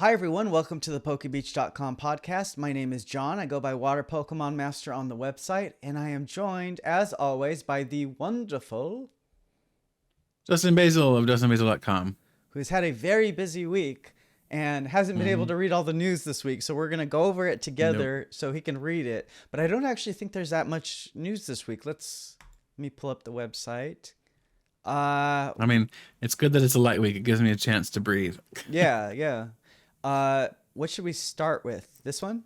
Hi everyone, welcome to the PokeBeach.com podcast. My name is John. I go by Water Pokemon Master on the website, and I am joined, as always, by the wonderful Justin Basil of JustinBasil.com. who has had a very busy week and hasn't been able to read all the news this week. So we're going to go over it together so he can read it. But I don't actually think there's that much news this week. Let me pull up the website. I mean, it's good that it's a light week. It gives me a chance to breathe. Yeah. What should we start with? This one?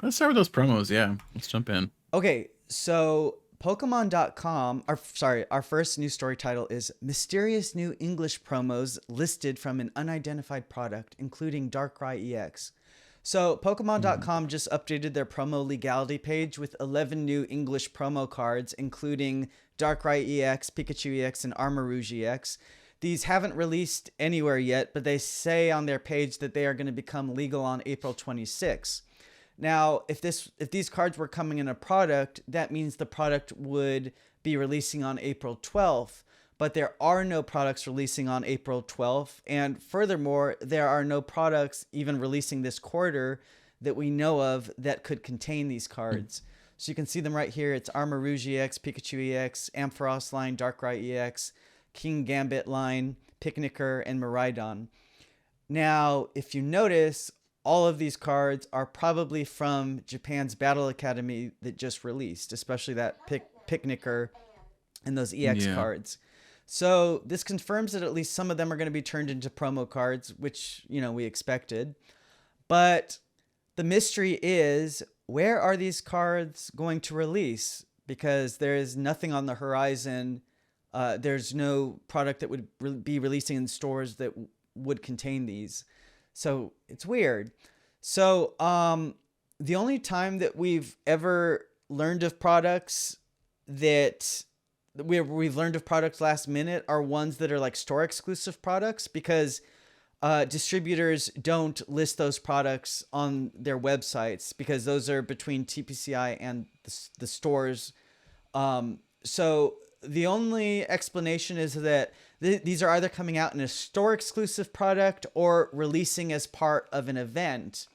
Let's start with those promos. Yeah, let's jump in. Okay, so Pokemon.com, our first news story title is Mysterious New English Promos Listed from an Unidentified Product, including Darkrai EX. So Pokemon.com just updated their promo legality page with 11 new English promo cards, including Darkrai EX, Pikachu EX, and Armarouge EX. These haven't released anywhere yet, but they say on their page that they are going to become legal on April 26. Now, if these cards were coming in a product, that means the product would be releasing on April 12th. But there are no products releasing on April 12th. And furthermore, there are no products even releasing this quarter that we know of that could contain these cards. So you can see them right here. It's Armarouge EX, Pikachu EX, Ampharos line, Darkrai EX, King Gambit line, Picnicker, and Miraidon. Now, if you notice, all of these cards are probably from Japan's Battle Academy that just released, especially that Picnicker and those EX cards. So this confirms that at least some of them are going to be turned into promo cards, which, we expected. But the mystery is, where are these cards going to release? Because there is nothing on the horizon. There's no product that would be releasing in stores that would contain these. So it's weird. So the only time that we've ever learned of products that we've learned of products last minute are ones that are like store exclusive products, because distributors don't list those products on their websites because those are between TPCI and the stores. So the only explanation is that these are either coming out in a store exclusive product or releasing as part of an event.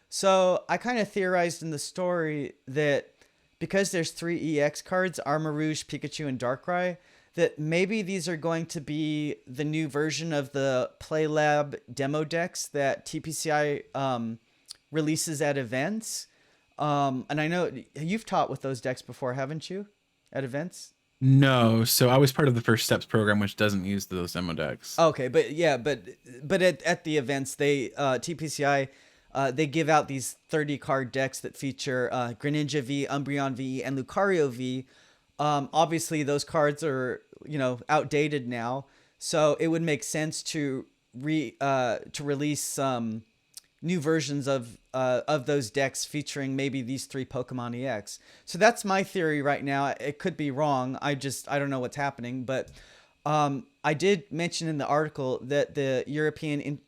So I kind of theorized in the story that because there's 3 EX cards, Armarouge, Pikachu, and Darkrai, that maybe these are going to be the new version of the PlayLab demo decks that TPCI releases at events. And I know you've taught with those decks before, haven't you? At events? No, so I was part of the First Steps program, which doesn't use those demo decks. Okay, but at the events, they TPCI they give out these 30 card decks that feature Greninja V, Umbreon V, and Lucario V. Obviously, those cards are outdated now, so it would make sense to release new versions of those decks featuring maybe these 3 Pokemon EX. So that's my theory right now. It could be wrong. I don't know what's happening, but I did mention in the article that the European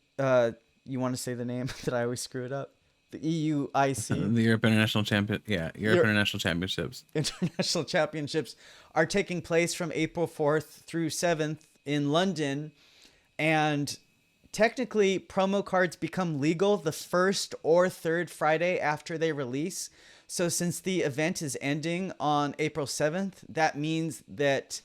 you want to say the name that I always screw it up? The EUIC. The Europe International Champion. Yeah, International Championships. International Championships are taking place from April 4th through 7th in London. And technically, promo cards become legal the first or third Friday after they release. So since the event is ending on April 7th, that means that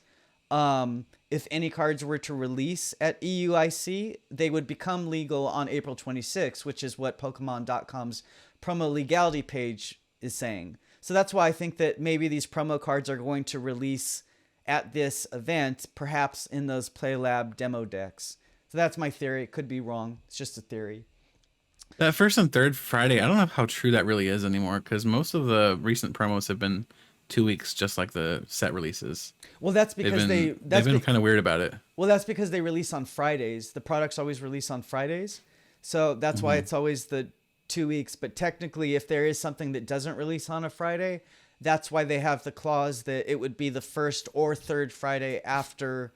if any cards were to release at EUIC, they would become legal on April 26th, which is what Pokemon.com's promo legality page is saying. So that's why I think that maybe these promo cards are going to release at this event, perhaps in those PlayLab demo decks. So that's my theory. It could be wrong. It's just a theory. That first and third Friday, I don't know how true that really is anymore, because most of the recent promos have been 2 weeks, just like the set releases. Well, that's because they've been kind of weird about it. Well, that's because they release on Fridays. The products always release on Fridays. So that's why it's always the 2 weeks. But technically, if there is something that doesn't release on a Friday, that's why they have the clause that it would be the first or third Friday after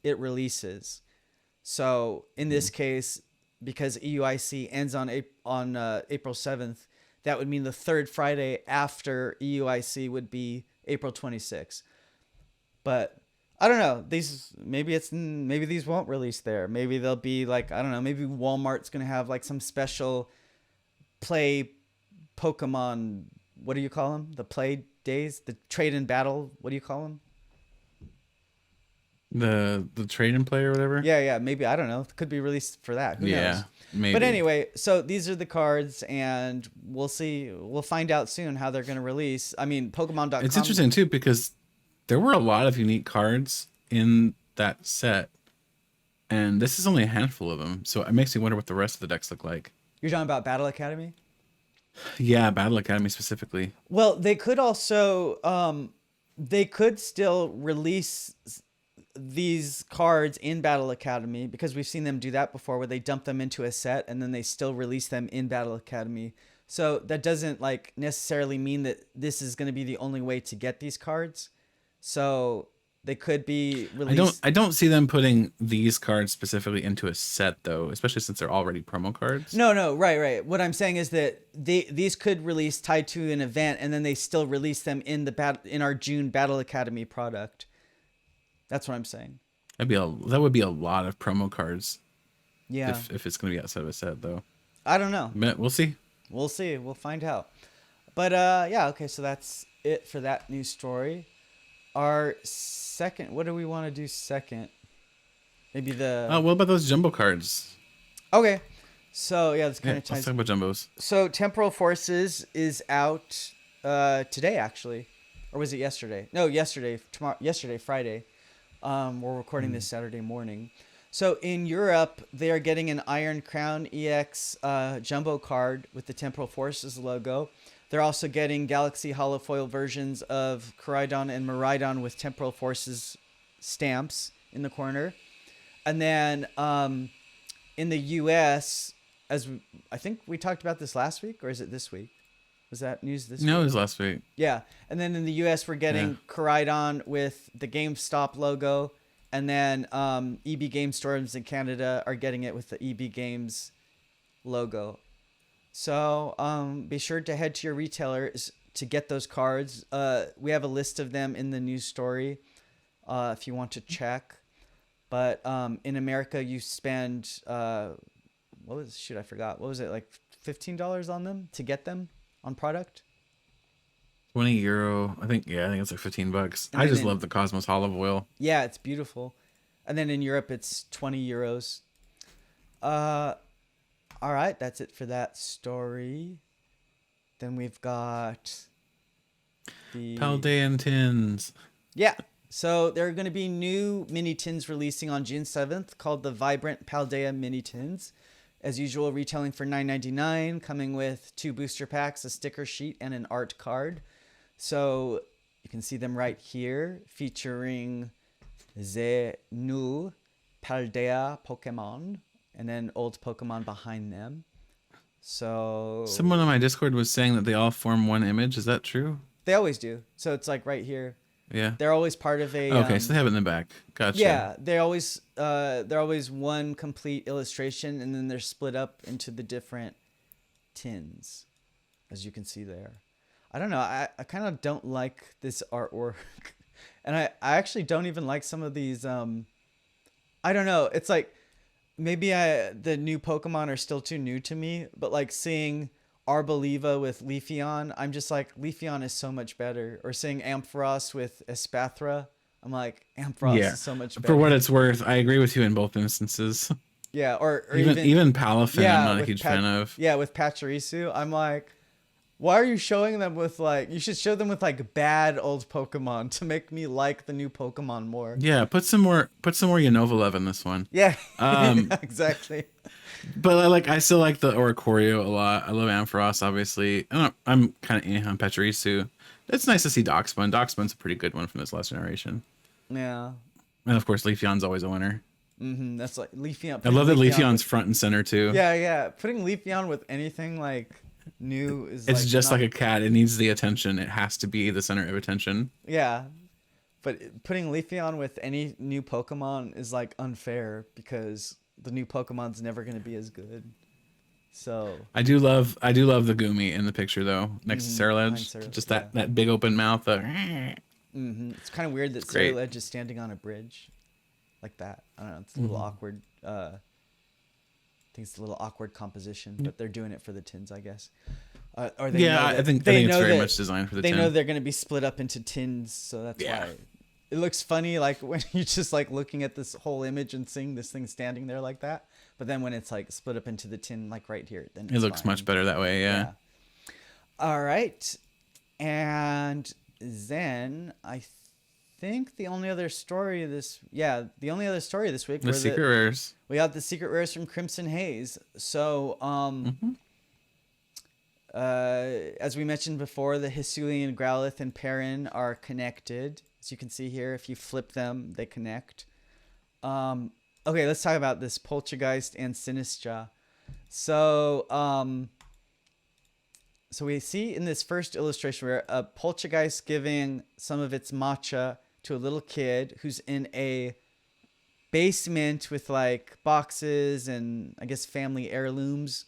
it releases. So in this case, because EUIC ends on April 7th, that would mean the third Friday after EUIC would be April 26th. But I don't know. Maybe these won't release there. Maybe they'll be like, I don't know. Maybe Walmart's gonna have like some special play Pokemon. What do you call them? The play days, the trade and battle. What do you call them? The trade and play or whatever. Yeah, yeah. Maybe I don't know. Could be released for that. Who Yeah, knows? maybe. But anyway, so these are the cards, and we'll see. We'll find out soon how they're gonna release. I mean, Pokemon.com. It's interesting too because there were a lot of unique cards in that set, and this is only a handful of them. So it makes me wonder what the rest of the decks look like. You're talking about Battle Academy? Yeah, Battle Academy specifically. Well, they could also they could still release these cards in Battle Academy because we've seen them do that before where they dump them into a set and then they still release them in Battle Academy. So that doesn't like necessarily mean that this is going to be the only way to get these cards. So they could be released. I don't see them putting these cards specifically into a set though, especially since they're already promo cards. No, right. What I'm saying is that these could release tied to an event and then they still release them in in our June Battle Academy product. That's what I'm saying. That would be a lot of promo cards. Yeah. If it's going to be outside of a set though. I don't know. But we'll see. We'll see. We'll find out. But yeah, okay, so that's it for that news story. Our second, what do we want to do second? Maybe the Oh, what about those jumbo cards? Okay. So, yeah, that's kind of Let's ties. talk about jumbos. So, Temporal Forces is out today actually. Or was it yesterday? No, yesterday, Friday. We're recording this Saturday morning. So in Europe, they are getting an Iron Crown EX jumbo card with the Temporal Forces logo. They're also getting Galaxy holofoil versions of Koraidon and Miraidon with Temporal Forces stamps in the corner. And then in the US, I think we talked about this last week, or is it this week? Was that news this week? No, it was last week. Yeah. And then in the US, we're getting Koraidon with the GameStop logo. And then EB Game Stores in Canada are getting it with the EB Games logo. So be sure to head to your retailers to get those cards. We have a list of them in the news story if you want to check. But in America, you spend, I forgot. What was it, like $15 on them to get them on product? €20. I think it's like $15. I just love the Cosmos olive oil. Yeah, it's beautiful. And then in Europe, it's €20. All right, that's it for that story. Then we've got the Paldea Tins. Yeah. So there are going to be new mini tins releasing on June 7th called the Vibrant Paldea Mini Tins. As usual, retailing for $9.99, coming with 2 booster packs, a sticker sheet, and an art card. So you can see them right here, featuring the new Paldea Pokemon, and then old Pokemon behind them. So Someone on my Discord was saying that they all form one image. Is that true? they always do. So it's like right here. Yeah. They're always part of a. Okay, so they have it in the back. Gotcha. Yeah, they're always one complete illustration, and then they're split up into the different tins, as you can see there. I don't know. I kind of don't like this artwork, and I actually don't even like some of these. I don't know. It's like maybe the new Pokemon are still too new to me, but like seeing Arboliva with Leafeon, I'm just like, Leafeon is so much better. Or seeing Ampharos with Espathra, I'm like, Ampharos is so much better. For what it's worth, I agree with you in both instances. Yeah, or even Palafin, I'm not a huge fan of. Yeah, with Pachirisu, I'm like, why are you showing them with like, you should show them with like bad old Pokemon to make me like the new Pokemon more. Yeah, put some more Unova in this one. Yeah, exactly. But I still like the Oricorio a lot. I love Ampharos, obviously. I'm kind of on Pachirisu. It's nice to see Darkspun. Darkspun's a pretty good one from this last generation. Yeah. And of course, Leafeon's always a winner. Mm-hmm. That's like Leafeon. I love that Leafeon's front and center too. Yeah. Putting Leafeon with anything like new is it's just like a cat. It needs the attention. It has to be the center of attention. Yeah. But putting Leafeon with any new Pokemon is like unfair because the new Pokemon's never going to be as good. So I do love the Goomy in the picture though, next to Ceruledge. Just that big open mouth. It's kind of weird that great. Cerulege is standing on a bridge like that. I don't know. It's a little awkward. I think it's a little awkward composition, but they're doing it for the tins, I guess. Or they know I think it's very much designed for the tin. They know they're going to be split up into tins, so that's why it looks funny. Like when you're just like looking at this whole image and seeing this thing standing there like that, but then when it's like split up into the tin, like right here, then it looks much better that way. Yeah. All right, and then I think the only other story this week The secret rares. We got the secret rares from Crimson Haze. So as we mentioned before, the Hisuian, Growlithe, and Perrin are connected. As you can see here, if you flip them, they connect. Okay, let's talk about this Poltergeist and Sinistra. So we see in this first illustration where a Poltergeist giving some of its matcha to a little kid who's in a basement with like boxes and I guess family heirlooms.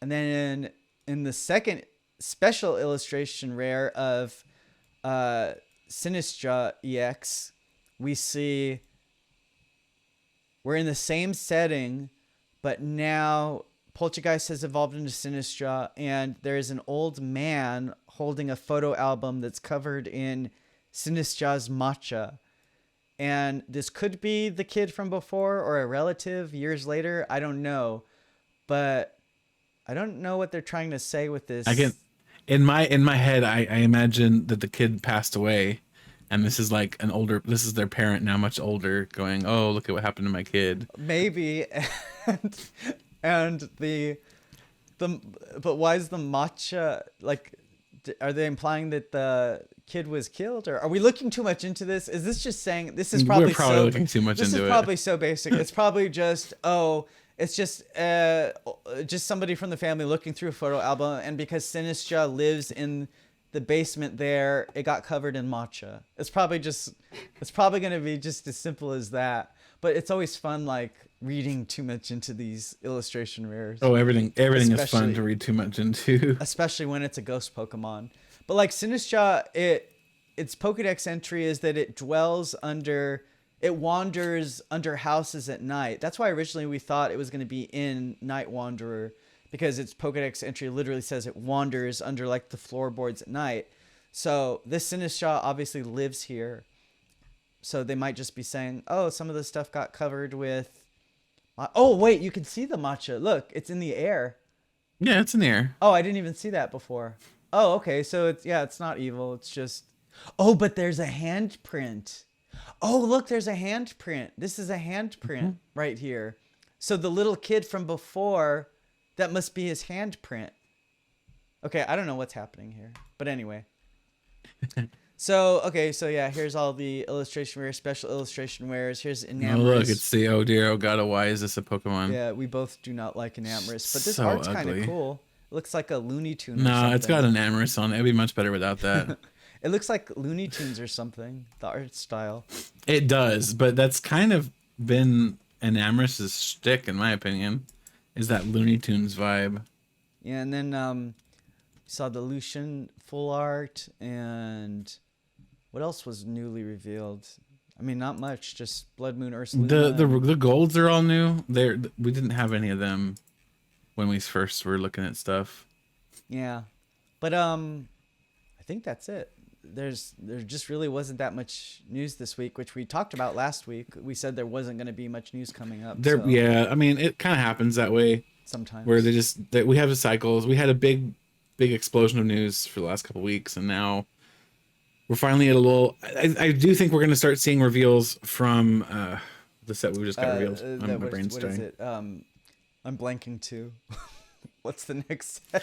And then in the second special illustration rare of Sinistra EX, we see we're in the same setting, but now Poltergeist has evolved into Sinistra, and there's an old man holding a photo album that's covered in Sinistra's matcha. And this could be the kid from before or a relative years later. I don't know. But I don't know what they're trying to say with this. In my head, I imagine that the kid passed away, and this is like this is their parent now, much older, going, "Oh, look at what happened to my kid." Maybe, and but why is the matcha like? Are they implying that the kid was killed, or are we looking too much into this? Is this just saying this is probably looking too much into it? This is probably so basic. It's probably just it's just somebody from the family looking through a photo album, and because Sinistra lives in the basement there, it got covered in matcha. It's probably going to be just as simple as that. But it's always fun, like reading too much into these illustration rares. Oh, everything is fun to read too much into, especially when it's a ghost Pokemon. But like Sinistra, its Pokedex entry is that it wanders under houses at night. That's why originally we thought it was going to be in Night Wanderer, because its Pokedex entry literally says it wanders under like the floorboards at night. So this Sinistra obviously lives here. So they might just be saying, oh, some of the stuff got covered with... Oh, wait, you can see the matcha. Look, it's in the air. Yeah, it's in the air. Oh, I didn't even see that before. Oh, okay. So it's not evil. It's just... Oh, but there's a handprint. Oh, look, there's a handprint. This is a handprint right here. So the little kid from before, that must be his handprint. Okay, I don't know what's happening here. But anyway. So yeah, here's all the illustration wares, special illustration wares. Here's Enamorous. Oh, look, it's the oh dear, oh god, oh why is this a Pokemon? Yeah, we both do not like Enamorous, but this so art's ugly. kind of cool. It looks like a Looney Tune or No, something. it's got Enamorous on it. It'd be much better without that. It looks like Looney Tunes or something, the art style. It does, but that's kind of been Enamorous's shtick, in my opinion, is that Looney Tunes vibe. Yeah, and then saw the Lucian full art, and what else was newly revealed? I mean, not much, just Blood Moon Ursaluna. The golds are all new. We didn't have any of them when we first were looking at stuff. Yeah, but I think that's it. There just really wasn't that much news this week, which we talked about last week. We said there wasn't going to be much news coming up. Yeah, I mean, it kind of happens that way sometimes, where we have the cycles. We had a big explosion of news for the last couple of weeks, and now we're finally at a little. I do think we're going to start seeing reveals from the set we just got revealed. My brain's what is it? I'm blanking too. What's the next set?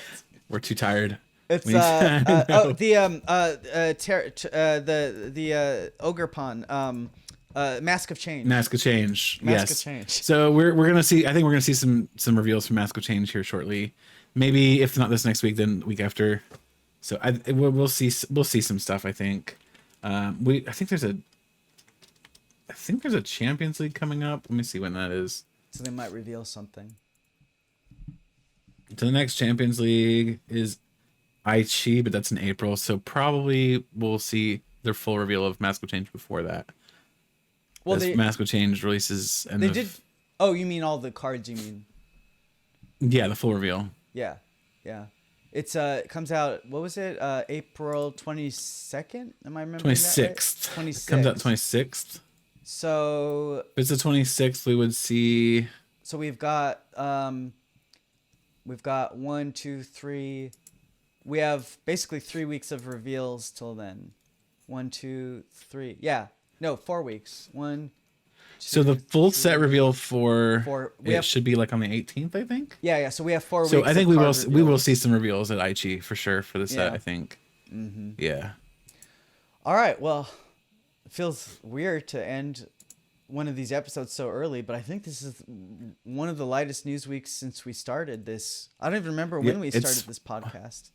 We're too tired. It's the Ogerpon, Mask of Change. Mask of Change. Mask of Change. So we're gonna see. I think we're gonna see some reveals from Mask of Change here shortly. Maybe if not this next week, then the week after. So we'll see some stuff. I think. I think there's a Champions League coming up. Let me see when that is. So they might reveal something. So the next Champions League is Aichi, but that's in April. So probably we'll see their full reveal of Mask will change before that. Well, Mask will change releases, and they did. Oh, you mean all the cards? You mean? Yeah, the full reveal. Yeah, yeah. It's it comes out. What was it? April 22nd. Am I remembering 26th. that right? 26th. It comes out 26th. So if it's the 26th, we would see. So we've got 1, 2, 3. We have basically 3 weeks of reveals till then. 1, 2, 3. Yeah. No, 4 weeks. 1. 2, so the full 3, set reveal for 4. Should be like on the 18th, I think. Yeah. So we have 4 weeks. So I think we will see some reveals at Aichi for sure for the set. Yeah. I think. Mm-hmm. Yeah. All right. Well, it feels weird to end one of these episodes so early, but I think this is one of the lightest news weeks since we started this. I don't even remember when we started this podcast.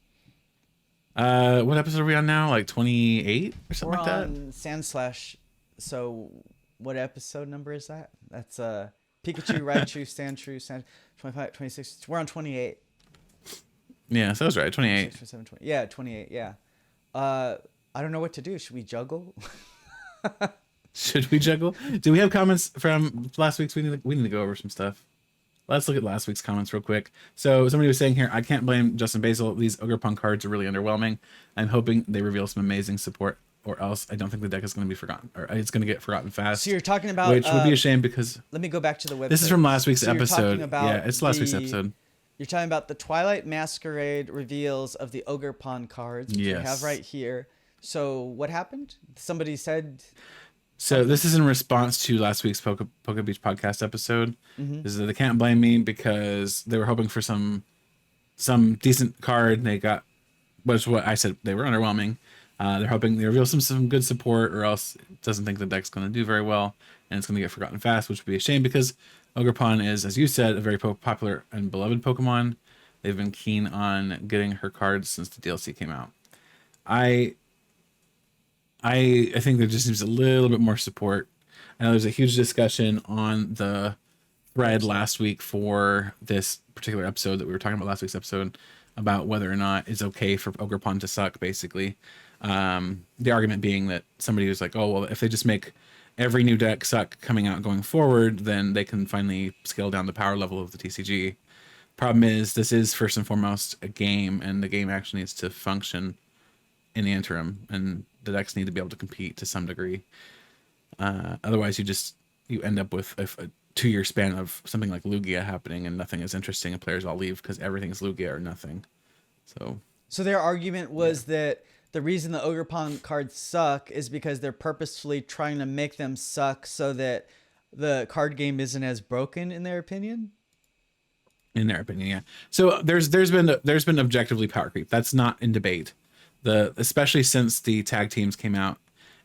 What episode are we on now? Like 28 or something like that? We're on Sandslash. So what episode number is that? That's Pikachu, Raichu, Sandshrew, 25, 26. We're on 28. Yeah, so I was right. 28. 26, 27, 20. Yeah, 28. Yeah. I don't know what to do. Should we juggle? Should we juggle? Do we have comments from last week's? We need to go over some stuff. Let's look at last week's comments real quick. So somebody was saying here, I can't blame Justin Basil. These Ogerpon cards are really underwhelming. I'm hoping they reveal some amazing support, or else I don't think the deck is going to be forgotten, or it's going to get forgotten fast. So you're talking about, which would be a shame because. Let me go back to the website. This is from last week's episode. About yeah, it's last week's episode. You're talking about the Twilight Masquerade reveals of the Ogerpon cards, which we have right here. So what happened? Somebody said. So this is in response to last week's Poke Beach podcast episode. Mm-hmm. This is that they can't blame me because they were hoping for some decent card. They got, which is what I said, they were underwhelming. They're hoping they reveal some good support, or else it doesn't think the deck's going to do very well, and it's going to get forgotten fast, which would be a shame because Ogerpon is, as you said, a very popular and beloved Pokemon. They've been keen on getting her cards since the DLC came out. I think there just needs a little bit more support. I know there's a huge discussion on the thread last week for this particular episode that we were talking about last week's episode about whether or not it's okay for Ogerpon to suck, basically. The argument being that somebody was like, oh, well, if they just make every new deck suck coming out going forward, then they can finally scale down the power level of the TCG. Problem is, this is first and foremost a game, and the game actually needs to function in the interim, and the decks need to be able to compete to some degree. Otherwise, you end up with a 2-year span of something like Lugia happening, and nothing is interesting, and players all leave because everything is Lugia or nothing. So their argument was that the reason the Ogerpon cards suck is because they're purposefully trying to make them suck so that the card game isn't as broken, in their opinion. In their opinion, yeah. So there's been objectively power creep. That's not in debate. Especially since the tag teams came out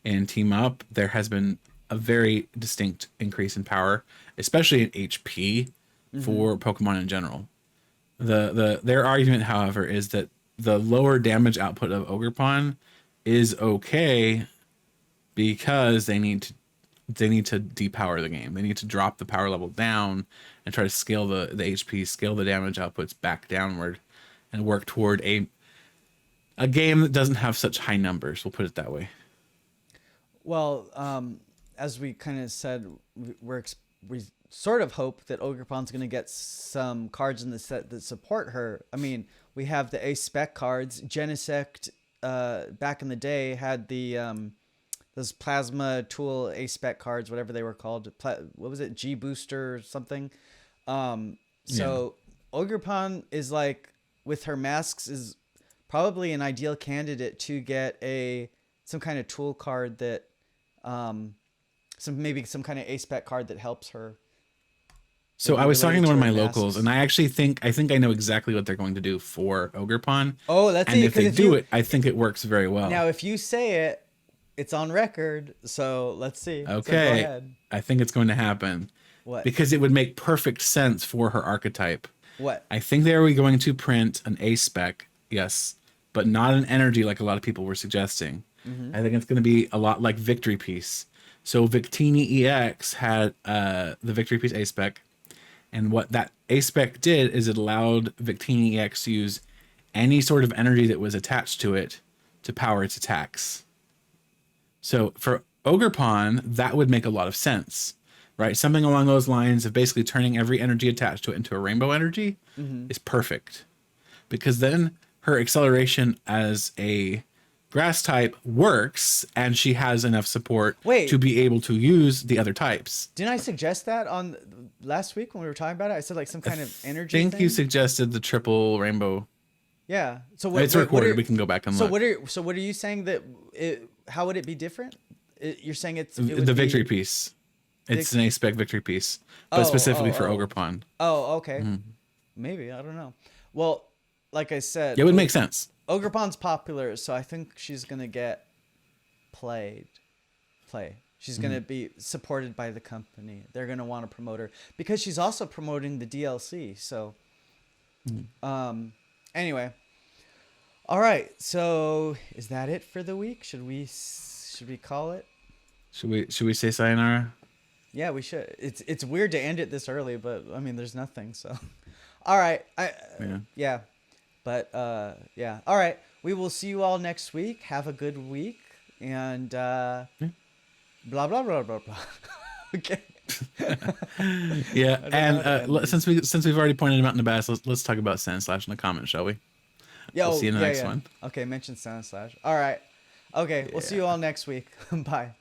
and team up, there has been a very distinct increase in power, especially in HP for Pokemon in general. Their argument, however, is that the lower damage output of Ogerpon is okay because they need to depower the game. They need to drop the power level down and try to scale the HP, scale the damage outputs back downward, and work toward a game that doesn't have such high numbers. We'll put it that way. Well, as we kind of said, we sort of hope that Ogerpon's going to get some cards in the set that support her. I mean, we have the A-Spec cards. Genesect, back in the day, had the those Plasma Tool A-Spec cards, whatever they were called. What was it? G-Booster or something. So Ogerpon is like, with her masks, is probably an ideal candidate to get some kind of tool card that some kind of A-Spec card that helps her. So I was talking to one of my locals, and I think I know exactly what they're going to do for Ogerpon. Oh, that's and if they do it, I think it works very well. Now, if you say it, it's on record. So let's see. Okay, so go ahead. I think it's going to happen. What? Because it would make perfect sense for her archetype. What? I think they are going to print an A-Spec, yes, but not an energy like a lot of people were suggesting. Mm-hmm. I think it's going to be a lot like Victory Piece. So Victini EX had the Victory Piece A-Spec, and what that A-Spec did is it allowed Victini EX to use any sort of energy that was attached to it to power its attacks. So for Ogerpon, that would make a lot of sense, right? Something along those lines of basically turning every energy attached to it into a rainbow energy is perfect, because then her acceleration as a grass type works, and she has enough support to be able to use the other types. Didn't I suggest that on last week when we were talking about it? I said like some kind of energy I think thing? you suggested the triple rainbow. Yeah. So It's recorded. We can go back and look. What are you saying that how would it be different? You're saying the victory piece. It's an A-spec victory piece, but specifically for Ogerpon. Oh, okay. Maybe, I don't know. Well, like I said, it would make sense. Ogerpon's popular, so I think she's gonna get play. She's gonna be supported by the company. They're gonna want to promote her because she's also promoting the DLC. So, anyway, all right. So is that it for the week? Should we call it? Should we say sayonara? Yeah, we should. It's weird to end it this early, but I mean, there's nothing. So, all right. Yeah. But yeah. All right. We will see you all next week. Have a good week, and blah blah blah blah blah. Okay. Yeah, and since we've already pointed him out in the past, let's talk about Sand in the comments, shall we? Yeah. We'll see you in the next one. Okay. Mention Sand. All right. Okay. We'll see you all next week. Bye.